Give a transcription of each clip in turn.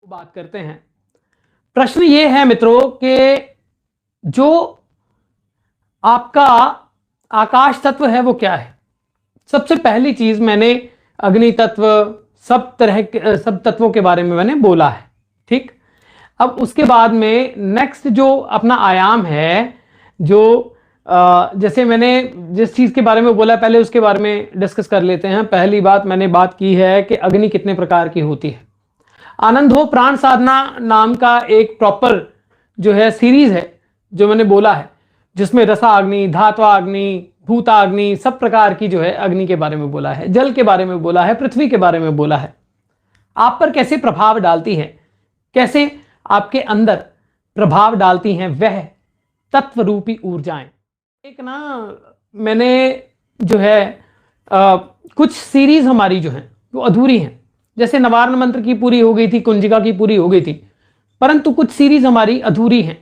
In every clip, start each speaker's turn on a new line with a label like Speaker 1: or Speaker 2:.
Speaker 1: बात करते हैं। प्रश्न ये है मित्रों कि जो आपका आकाश तत्व है वो क्या है। सबसे पहली चीज मैंने अग्नि तत्व, सब तत्वों के बारे में मैंने बोला है, ठीक। अब उसके बाद में नेक्स्ट जो अपना आयाम है, जो जैसे मैंने जिस चीज के बारे में बोला पहले उसके बारे में डिस्कस कर लेते हैं। पहली बात मैंने बात की है कि अग्नि कितने प्रकार की होती है। आनंद हो प्राण साधना नाम का एक प्रॉपर जो है सीरीज है जो मैंने बोला है, जिसमें रसाग्नि, धात्वाग्नि, भूताग्नि, सब प्रकार की जो है अग्नि के बारे में बोला है, जल के बारे में बोला है, पृथ्वी के बारे में बोला है। आप पर कैसे प्रभाव डालती है, कैसे आपके अंदर प्रभाव डालती हैं वह तत्व रूपी ऊर्जाएं। एक ना मैंने जो है कुछ सीरीज हमारी जो है वो अधूरी हैं। जैसे नवार्न मंत्र की पूरी हो गई थी, कुंजिका की पूरी हो गई थी, परंतु कुछ सीरीज हमारी अधूरी हैं,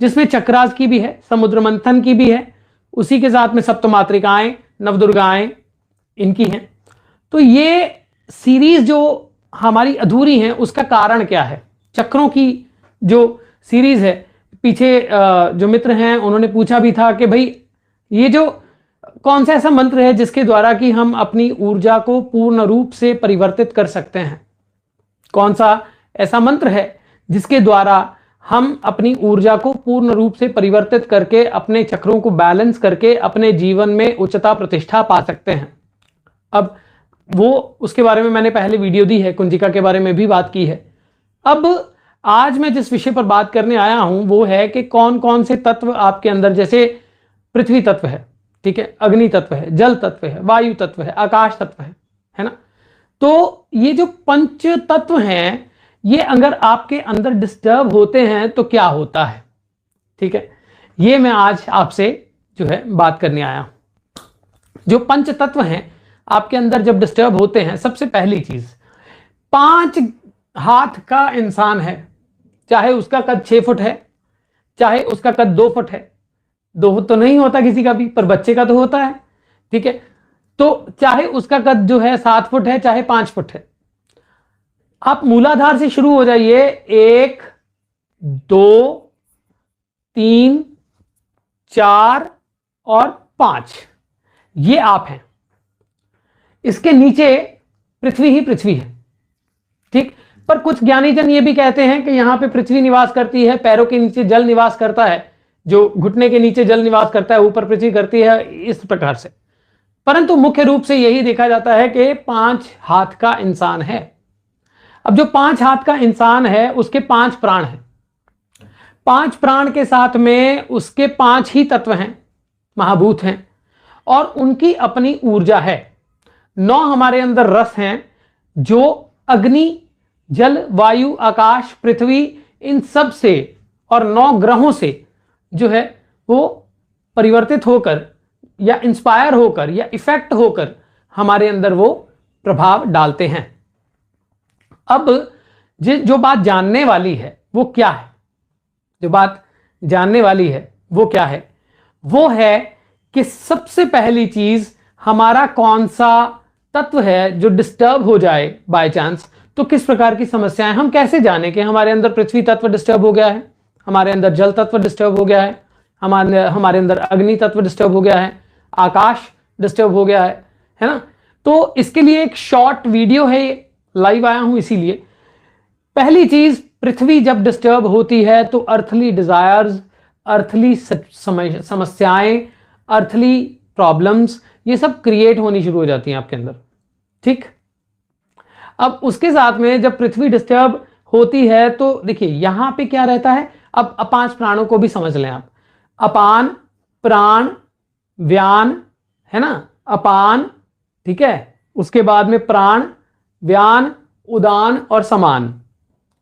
Speaker 1: जिसमें चक्रास की भी है, समुद्र मंथन की भी है, उसी के साथ में सप्तमात्रिकाएं, नवदुर्गाएं इनकी हैं। तो ये सीरीज जो हमारी अधूरी हैं उसका कारण क्या है। चक्रों की जो सीरीज है, पीछे जो मित्र हैं उन्होंने पूछा भी था कि भाई ये जो कौन सा ऐसा मंत्र है जिसके द्वारा कि हम अपनी ऊर्जा को पूर्ण रूप से परिवर्तित कर सकते हैं। कौन सा ऐसा मंत्र है जिसके द्वारा हम अपनी ऊर्जा को पूर्ण रूप से परिवर्तित करके अपने चक्रों को बैलेंस करके अपने जीवन में उच्चता प्रतिष्ठा पा सकते हैं। अब वो उसके बारे में मैंने पहले वीडियो दी है, कुंजिका के बारे में भी बात की है। अब आज मैं जिस विषय पर बात करने आया हूं वो है कि कौन कौन से तत्व आपके अंदर, जैसे पृथ्वी तत्व है, ठीक है, अग्नि तत्व है, जल तत्व है, वायु तत्व है, आकाश तत्व है ना। तो ये जो पंच तत्व हैं ये अगर आपके अंदर डिस्टर्ब होते हैं तो क्या होता है, ठीक है, ये मैं आज आपसे जो है बात करने आया हूं। जो पंच तत्व हैं आपके अंदर जब डिस्टर्ब होते हैं, सबसे पहली चीज 5 हाथ का इंसान है, चाहे उसका कद 6 फुट है, चाहे उसका कद 2 फुट है, 2 फुट तो नहीं होता किसी का भी, पर बच्चे का तो होता है, ठीक है। तो चाहे उसका कद जो है 7 फुट है, चाहे 5 फुट है, आप मूलाधार से शुरू हो जाइए, 1 2 3 4 और 5, ये आप हैं। इसके नीचे पृथ्वी ही पृथ्वी है, ठीक। पर कुछ ज्ञानीजन ये भी कहते हैं कि यहां पे पृथ्वी निवास करती है, पैरों के नीचे जल निवास करता है, जो घुटने के नीचे जल निवास करता है, ऊपर पृथ्वी करती है, इस प्रकार से। परंतु मुख्य रूप से यही देखा जाता है कि 5 हाथ का इंसान है। अब जो 5 हाथ का इंसान है उसके 5 प्राण हैं, 5 प्राण के साथ में उसके 5 ही तत्व हैं, महाभूत हैं, और उनकी अपनी ऊर्जा है। 9 हमारे अंदर रस हैं जो अग्नि, जल, वायु, आकाश, पृथ्वी, इन सब से और 9 ग्रहों से जो है वो परिवर्तित होकर या इंस्पायर होकर या इफेक्ट होकर हमारे अंदर वो प्रभाव डालते हैं। अब जो बात जानने वाली है वो क्या है, जो बात जानने वाली है वो क्या है, वो है कि सबसे पहली चीज हमारा कौन सा तत्व है जो डिस्टर्ब हो जाए बाय चांस, तो किस प्रकार की समस्याएं, हम कैसे जाने कि हमारे अंदर पृथ्वी तत्व डिस्टर्ब हो गया है, हमारे अंदर जल तत्व डिस्टर्ब हो गया है, हमारे अंदर अग्नि तत्व डिस्टर्ब हो गया है, आकाश डिस्टर्ब हो गया है ना। तो इसके लिए एक शॉर्ट वीडियो है, ये लाइव आया हूं इसीलिए। पहली चीज, पृथ्वी जब डिस्टर्ब होती है तो अर्थली डिजायर्स, अर्थली समस्याएं, अर्थली प्रॉब्लम्स, ये सब क्रिएट होनी शुरू हो जाती हैं आपके अंदर, ठीक। अब उसके साथ में जब पृथ्वी डिस्टर्ब होती है तो देखिए यहां पे क्या रहता है। अब 5 प्राणों को भी समझ लें आप, अपान, प्राण, व्यान, है ना, अपान, ठीक है, उसके बाद में प्राण, व्यान, उदान और समान,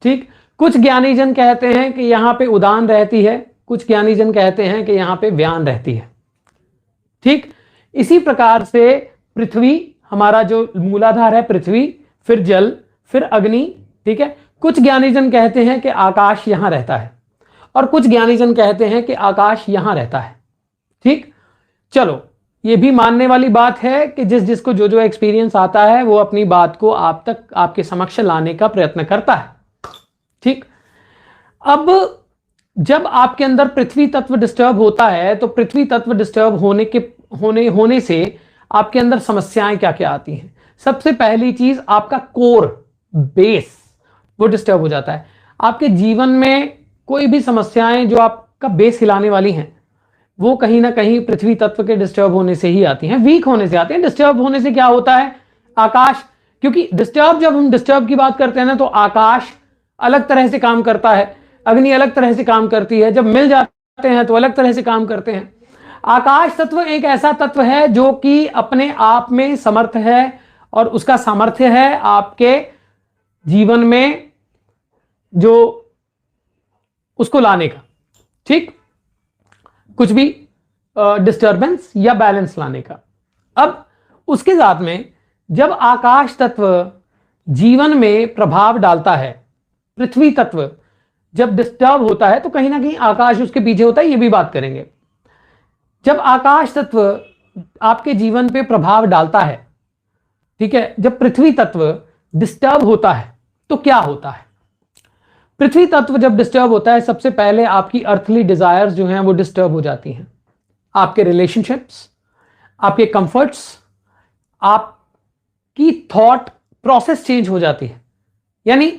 Speaker 1: ठीक। कुछ ज्ञानीजन कहते हैं कि यहां पे उदान रहती है, कुछ ज्ञानीजन कहते हैं कि यहां पे व्यान रहती है, ठीक। इसी प्रकार से पृथ्वी, हमारा जो मूलाधार है पृथ्वी, फिर जल, फिर अग्नि, ठीक है। कुछ ज्ञानीजन कहते हैं कि आकाश यहां रहता है और कुछ ज्ञानीजन कहते हैं कि आकाश यहां रहता है, ठीक। चलो, ये भी मानने वाली बात है कि जिस को जो एक्सपीरियंस आता है वो अपनी बात को आप तक, आपके समक्ष लाने का प्रयत्न करता है। ठीक। अब जब आपके अंदर पृथ्वी तत्व डिस्टर्ब होता है तो पृथ्वी तत्व डिस्टर्ब होने से आपके अंदर समस्याएं क्या क्या आती हैं। सबसे पहली चीज आपका कोर बेस वो डिस्टर्ब हो जाता है। आपके जीवन में कोई भी समस्याएं जो आपका बेस हिलाने वाली हैं वो कहीं ना कहीं पृथ्वी तत्व के डिस्टर्ब होने से ही आती हैं, वीक होने से आती हैं। डिस्टर्ब होने से क्या होता है, आकाश, क्योंकि जब हम डिस्टर्ब की बात करते हैं ना तो आकाश अलग तरह से काम करता है, अग्नि अलग तरह से काम करती है, जब मिल जाते हैं तो अलग तरह से काम करते हैं। आकाश तत्व एक ऐसा तत्व है जो कि अपने आप में समर्थ है और उसका सामर्थ्य है आपके जीवन में जो उसको लाने का, ठीक, कुछ भी डिस्टर्बेंस या बैलेंस लाने का। अब उसके साथ में जब आकाश तत्व जीवन में प्रभाव डालता है, पृथ्वी तत्व जब डिस्टर्ब होता है तो कहीं ना कहीं आकाश उसके पीछे होता है, ये भी बात करेंगे। जब आकाश तत्व आपके जीवन पे प्रभाव डालता है, ठीक है, जब पृथ्वी तत्व डिस्टर्ब होता है तो क्या होता है। पृथ्वी तत्व जब डिस्टर्ब होता है सबसे पहले आपकी अर्थली डिजायर्स जो हैं वो डिस्टर्ब हो जाती हैं, आपके रिलेशनशिप्स, आपके कंफर्ट्स, आपकी थॉट प्रोसेस चेंज हो जाती है। यानी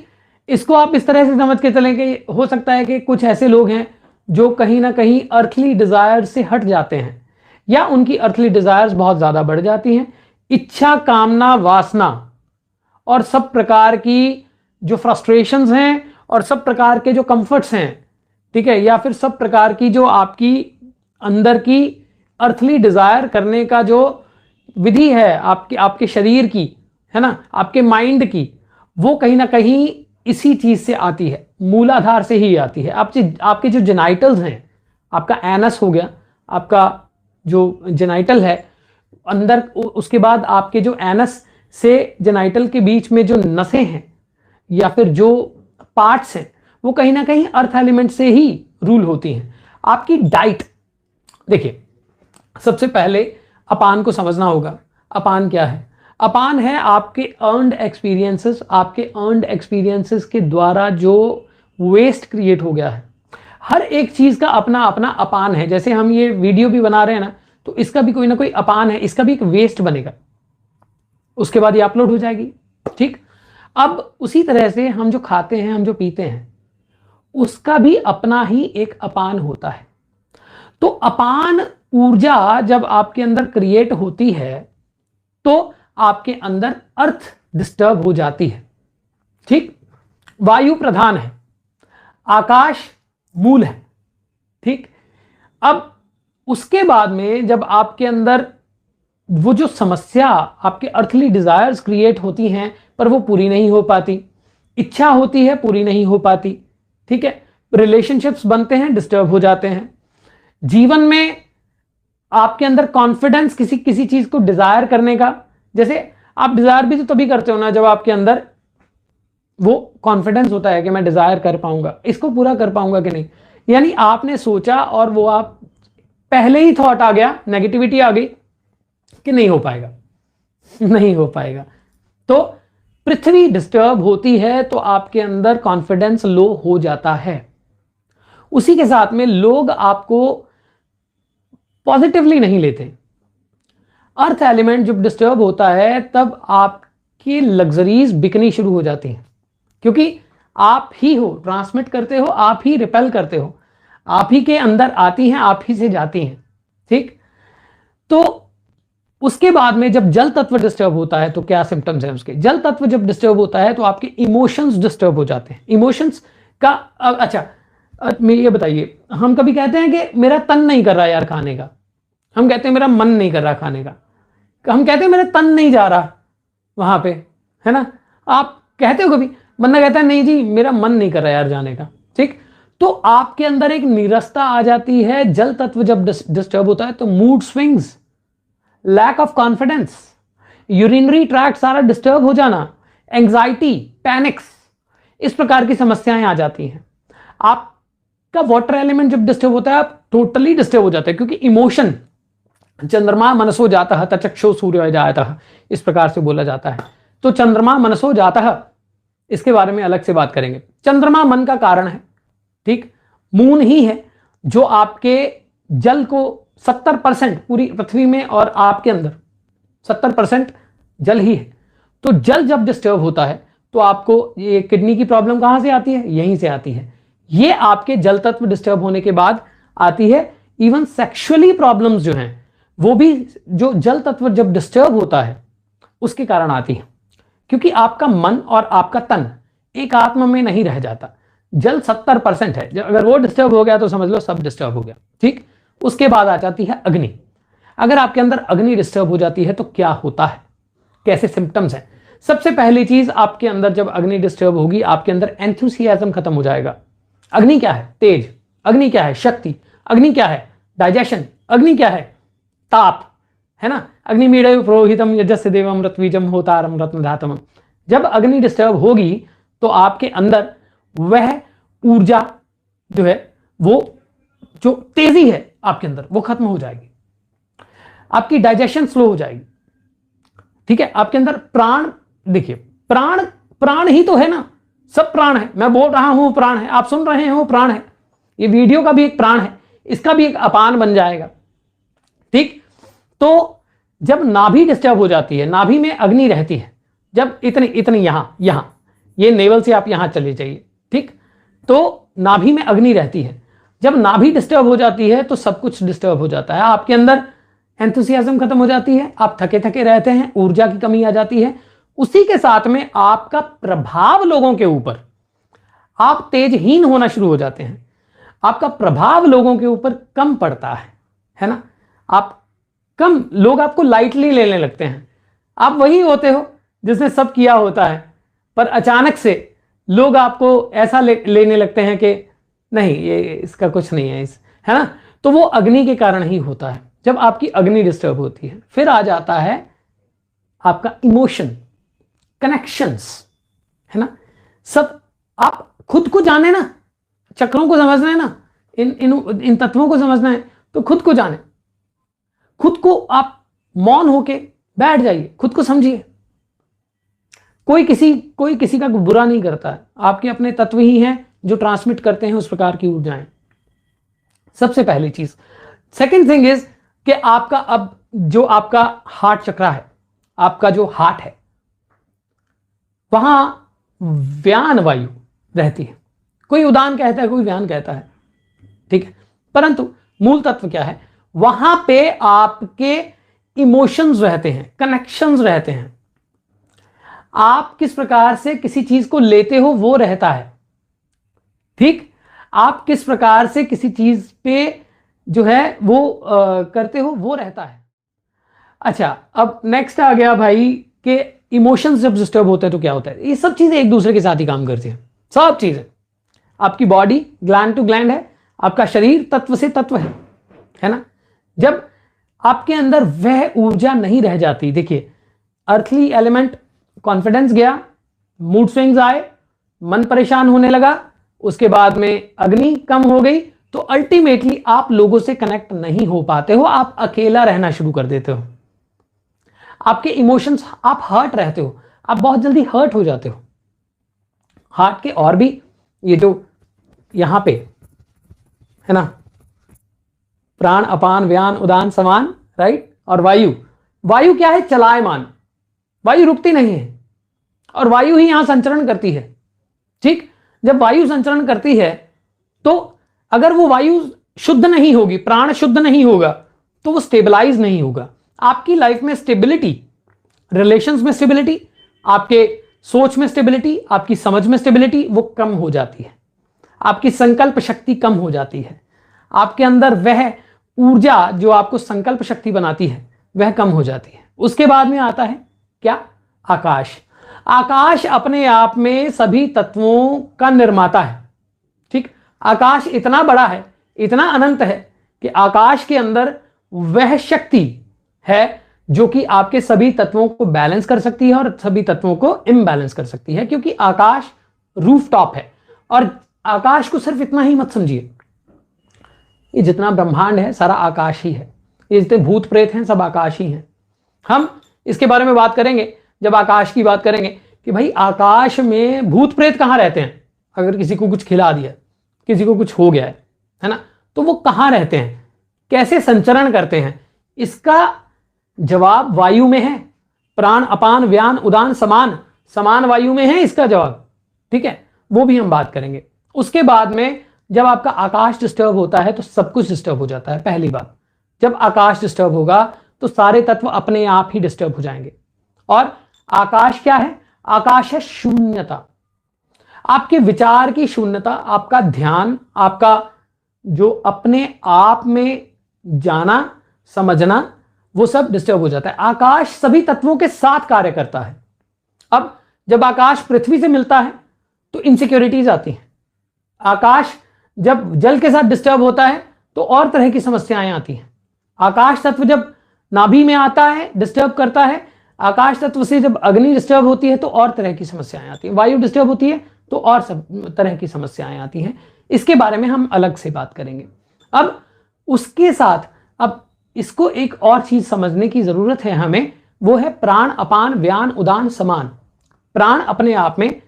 Speaker 1: इसको आप इस तरह से समझ के चलें कि हो सकता है कि कुछ ऐसे लोग हैं जो कहीं ना कहीं अर्थली डिजायर से हट जाते हैं या उनकी अर्थली डिजायर्स बहुत ज्यादा बढ़ जाती हैं। इच्छा, कामना, वासना और सब प्रकार की जो फ्रस्ट्रेशंस हैं और सब प्रकार के जो कंफर्ट्स हैं, ठीक है, या फिर सब प्रकार की जो आपकी अंदर की अर्थली डिजायर करने का जो विधि है आपके शरीर की, है ना, आपके माइंड की, वो कहीं ना कहीं इसी चीज से आती है, मूलाधार से ही आती है। आपके जो जेनाइटल्स हैं, आपका एनस हो गया, आपका जो जेनाइटल है अंदर, उसके बाद आपके जो एनस से जेनाइटल के बीच में जो नसें हैं या फिर जो पार्ट्स हैं वो कहीं ना कहीं अर्थ एलिमेंट से ही रूल होती हैं। आपकी डाइट, देखिए सबसे पहले अपान को समझना होगा। अपान क्या है? अपान है आपके अर्नड एक्सपीरियंसेस, आपके अर्नड एक्सपीरियंसेस के द्वारा जो वेस्ट क्रिएट हो गया है। हर एक चीज का अपना अपना अपान है। जैसे हम ये वीडियो भी बना रहे हैं ना, तो इसका भी कोई ना कोई अपान है, इसका भी एक वेस्ट बनेगा, उसके बाद ये अपलोड हो जाएगी, ठीक। अब उसी तरह से हम जो खाते हैं, हम जो पीते हैं, उसका भी अपना ही एक अपान होता है। तो अपान ऊर्जा जब आपके अंदर क्रिएट होती है तो आपके अंदर अर्थ डिस्टर्ब हो जाती है, ठीक। वायु प्रधान है, आकाश मूल है, ठीक। अब उसके बाद में जब आपके अंदर वो जो समस्या, आपके अर्थली डिजायर्स क्रिएट होती हैं पर वो पूरी नहीं हो पाती, इच्छा होती है पूरी नहीं हो पाती, ठीक है, रिलेशनशिप्स बनते हैं, डिस्टर्ब हो जाते हैं। जीवन में आपके अंदर कॉन्फिडेंस, किसी चीज को डिजायर करने का, जैसे आप डिजायर भी तो तभी करते हो ना जब आपके अंदर वो कॉन्फिडेंस होता है कि मैं डिजायर कर पाऊंगा, इसको पूरा कर पाऊंगा कि नहीं। यानी आपने सोचा और वो आप पहले ही थॉट आ गया, नेगेटिविटी आ गई कि नहीं हो पाएगा, नहीं हो पाएगा। तो पृथ्वी डिस्टर्ब होती है तो आपके अंदर कॉन्फिडेंस लो हो जाता है। उसी के साथ में लोग आपको पॉजिटिवली नहीं लेते। अर्थ एलिमेंट जब डिस्टर्ब होता है तब आपकी लग्जरीज बिकनी शुरू हो जाती हैं, क्योंकि आप ही हो, ट्रांसमिट करते हो, आप ही रिपेल करते हो, आप ही के अंदर आती हैं, आप ही से जाती हैं, ठीक। तो उसके बाद में जब जल तत्व डिस्टर्ब होता है तो क्या सिम्टम्स हैं उसके। जल तत्व जब डिस्टर्ब होता है तो आपके इमोशंस डिस्टर्ब हो जाते हैं। इमोशंस का अच्छा, ये बताइए, हम कभी कहते हैं कि मेरा तन नहीं कर रहा यार खाने का, हम कहते हैं मेरा मन नहीं कर रहा खाने का, हम कहते हैं मेरा तन नहीं जा रहा वहां पे, है ना। आप कहते हो कभी, बंदा कहता है नहीं जी मेरा मन नहीं कर रहा यार जाने का, ठीक। तो आपके अंदर एक नीरसता आ जाती है। जल तत्व जब डिस्टर्ब होता है तो mood swings, lack of confidence, urinary tract सारा डिस्टर्ब हो जाना, एंग्जाइटी, पैनिक्स, इस प्रकार की समस्याएं आ जाती हैं। आपका वाटर एलिमेंट जब डिस्टर्ब होता है आप टोटली डिस्टर्ब हो जाते हैं, क्योंकि इमोशन, चंद्रमा मनसो जाता तचक्षु सूर्य जाता, इस प्रकार से बोला जाता है। तो चंद्रमा मनसो जाता, इसके बारे में अलग से बात करेंगे। चंद्रमा मन का कारण है, ठीक, मून ही है जो आपके जल को 70% पूरी पृथ्वी में और आपके अंदर 70% जल ही है। तो जल जब डिस्टर्ब होता है तो आपको ये किडनी की प्रॉब्लम कहां से आती है? यहीं से आती है। ये आपके जल तत्व डिस्टर्ब होने के बाद आती है। इवन सेक्सुअली प्रॉब्लम्स जो हैं वो भी जो जल तत्व जब डिस्टर्ब होता है उसके कारण आती है, क्योंकि आपका मन और आपका तन एक आत्मा में नहीं रह जाता। जल 70% है, अगर वो डिस्टर्ब हो गया तो समझ लो सब डिस्टर्ब हो गया, ठीक। उसके बाद आ जाती है अग्नि। अगर आपके अंदर अग्नि डिस्टर्ब हो जाती है तो क्या होता है, कैसे सिम्टम्स हैं? सबसे पहली चीज, आपके अंदर जब अग्नि डिस्टर्ब होगी आपके अंदर एंथुसियाज्म खत्म हो जाएगा। अग्नि क्या है? तेज। अग्नि क्या है? शक्ति। अग्नि क्या है? डाइजेशन। अग्नि क्या है? ताप, है ना। अग्निमीडे पुरोहितम यजस्य देवम रत्विजम होतारम रत्नधातम। जब अग्नि डिस्टर्ब होगी तो आपके अंदर वह ऊर्जा जो है, वो जो तेजी है आपके अंदर वो खत्म हो जाएगी। आपकी डाइजेशन स्लो हो जाएगी, ठीक है। आपके अंदर प्राण, देखिए प्राण ही तो है ना, सब प्राण है। मैं बोल रहा हूं प्राण है, आप सुन रहे हो प्राण है, ये वीडियो का भी एक प्राण है, इसका भी एक अपान बन जाएगा, ठीक। तो जब नाभि डिस्टर्ब हो जाती है, नाभि में अग्नि रहती है, जब इतनी यहां ये नेवल से आप यहां चले जाइए, ठीक। तो नाभि में अग्नि रहती है, जब नाभि डिस्टर्ब हो जाती है तो सब कुछ डिस्टर्ब हो जाता है। आपके अंदर एंथुसियाज्म खत्म हो जाती है, आप थके थके रहते हैं, ऊर्जा की कमी आ जाती है। उसी के साथ में आपका प्रभाव लोगों के ऊपर, आप तेजहीन होना शुरू हो जाते हैं, आपका प्रभाव लोगों के ऊपर कम पड़ता है ना। आप कम, लोग आपको लाइटली लेने लगते हैं। आप वही होते हो जिसने सब किया होता है, पर अचानक से लोग आपको ऐसा लेने लगते हैं कि नहीं, ये इसका कुछ नहीं है, है ना। तो वो अग्नि के कारण ही होता है, जब आपकी अग्नि डिस्टर्ब होती है। फिर आ जाता है आपका इमोशन, कनेक्शंस, है ना। सब आप खुद को जाने ना, चक्रों को समझना है ना, इन तत्वों को समझना है तो खुद को जाने, खुद को आप मौन होके बैठ जाइए, खुद को समझिए। कोई किसी का बुरा नहीं करता है, आपके अपने तत्व ही हैं जो ट्रांसमिट करते हैं उस प्रकार की ऊर्जाएं। सबसे पहली चीज। सेकेंड थिंग इज कि आपका अब जो आपका हार्ट चक्रा है, आपका जो हार्ट है, वहां व्यान वायु रहती है। कोई उदान कहता है, कोई व्यान कहता है, ठीक है। परंतु मूल तत्व क्या है? वहां पे आपके इमोशंस रहते हैं, कनेक्शंस रहते हैं। आप किस प्रकार से किसी चीज को लेते हो वो रहता है, ठीक। आप किस प्रकार से किसी चीज पे जो है वो करते हो वो रहता है। अच्छा, अब नेक्स्ट आ गया भाई कि इमोशंस जब डिस्टर्ब होते हैं तो क्या होता है। ये सब चीजें एक दूसरे के साथ ही काम करती हैं, सब चीजें। आपकी बॉडी ग्लैंड टू ग्लैंड है, आपका शरीर तत्व से तत्व है ना। जब आपके अंदर वह ऊर्जा नहीं रह जाती, देखिए अर्थली एलिमेंट, कॉन्फिडेंस गया, मूड स्विंग्स आए, मन परेशान होने लगा, उसके बाद में अग्नि कम हो गई, तो अल्टीमेटली आप लोगों से कनेक्ट नहीं हो पाते हो, आप अकेला रहना शुरू कर देते हो। आपके इमोशंस, आप हर्ट रहते हो, आप बहुत जल्दी हर्ट हो जाते हो। हार्ट के और भी ये जो यहां पे है ना, प्राण, अपान, व्यान, उदान, समान, राइट। और वायु, वायु क्या है? चलायमान, वायु रुकती नहीं है और वायु ही यहां संचरण करती है, ठीक। जब वायु संचरण करती है तो अगर वो वायु शुद्ध नहीं होगी, प्राण शुद्ध नहीं होगा, तो वो स्टेबलाइज नहीं होगा। आपकी लाइफ में स्टेबिलिटी, रिलेशंस में स्टेबिलिटी, आपके सोच में स्टेबिलिटी, आपकी समझ में स्टेबिलिटी वो कम हो जाती है, आपकी संकल्प शक्ति कम हो जाती है, आपके अंदर वह ऊर्जा जो आपको संकल्प शक्ति बनाती है वह कम हो जाती है। उसके बाद में आता है क्या? आकाश। आकाश अपने आप में सभी तत्वों का निर्माता है, ठीक। आकाश इतना बड़ा है, इतना अनंत है कि आकाश के अंदर वह शक्ति है जो कि आपके सभी तत्वों को बैलेंस कर सकती है और सभी तत्वों को इम्बैलेंस कर सकती है, क्योंकि आकाश रूफटॉप है। और आकाश को सिर्फ इतना ही मत समझिए, ये जितना ब्रह्मांड है सारा आकाश ही है, ये जितने भूत प्रेत हैं सब आकाश ही हैं। हम इसके बारे में बात करेंगे जब आकाश की बात करेंगे कि भाई आकाश में भूत प्रेत कहाँ रहते हैं। अगर किसी को कुछ खिला दिया, किसी को कुछ हो गया है ना, तो वो कहाँ रहते हैं, कैसे संचरण करते हैं, इसका जवाब वायु में है। प्राण अपान व्यान उदान समान, समान वायु में है इसका जवाब, ठीक है, वो भी हम बात करेंगे। उसके बाद में जब आपका आकाश डिस्टर्ब होता है तो सब कुछ डिस्टर्ब हो जाता है। पहली बात, जब आकाश डिस्टर्ब होगा तो सारे तत्व अपने आप ही डिस्टर्ब हो जाएंगे। और आकाश क्या है, आकाश है शून्यता, आपके विचार की शून्यता, आपका ध्यान, आपका जो अपने आप में जाना समझना, वो सब डिस्टर्ब हो जाता है। आकाश सभी तत्वों के साथ कार्य करता है। अब जब आकाश पृथ्वी से मिलता है तो इनसिक्योरिटीज आती हैं। आकाश जब जल के साथ डिस्टर्ब होता है तो और तरह की समस्याएं आती हैं। आकाश तत्व जब नाभि में आता है, डिस्टर्ब करता है, आकाश तत्व से जब अग्नि डिस्टर्ब होती है तो और तरह की समस्याएं आती हैं। वायु डिस्टर्ब होती है तो और सब तरह की समस्याएं आती हैं। इसके बारे में हम अलग से बात करेंगे। अब उसके साथ अब इसको एक और चीज समझने की जरूरत है हमें, वो है प्राण अपान व्यान उदान समान। प्राण अपने आप में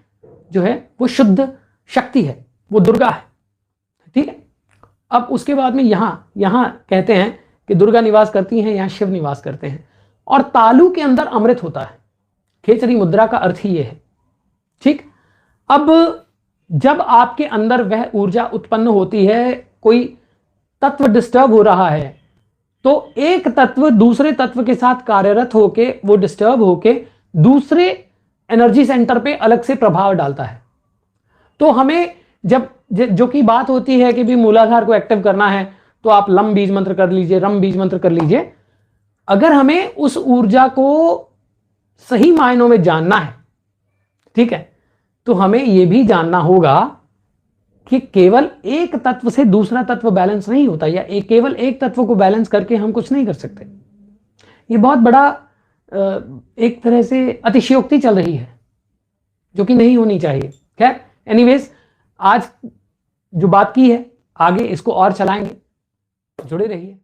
Speaker 1: जो है वो शुद्ध शक्ति है, वो दुर्गा है, ठीक है। अब उसके बाद में यहां कहते हैं कि दुर्गा निवास करती हैं, यहां शिव निवास करते हैं, और तालु के अंदर अमृत होता है। खेचरी मुद्रा का अर्थ ही यह है, ठीक। अब जब आपके अंदर वह ऊर्जा उत्पन्न होती है, कोई तत्व डिस्टर्ब हो रहा है, तो एक तत्व दूसरे तत्व के साथ कार्यरत होके, वो डिस्टर्ब होके दूसरे एनर्जी सेंटर पे अलग से प्रभाव डालता है। तो हमें जब जो की बात होती है कि भी मूलाधार को एक्टिव करना है तो आप लम बीज मंत्र कर लीजिए, रम बीज मंत्र कर लीजिए। अगर हमें उस ऊर्जा को सही मायनों में जानना है, ठीक है, तो हमें यह भी जानना होगा कि केवल एक तत्व से दूसरा तत्व बैलेंस नहीं होता, या केवल एक तत्व को बैलेंस करके हम कुछ नहीं कर सकते। ये बहुत बड़ा एक तरह से अतिशयोक्ति चल रही है जो कि नहीं होनी चाहिए। खैर एनीवेज, आज जो बात की है आगे इसको और चलाएंगे, जुड़े रहिए।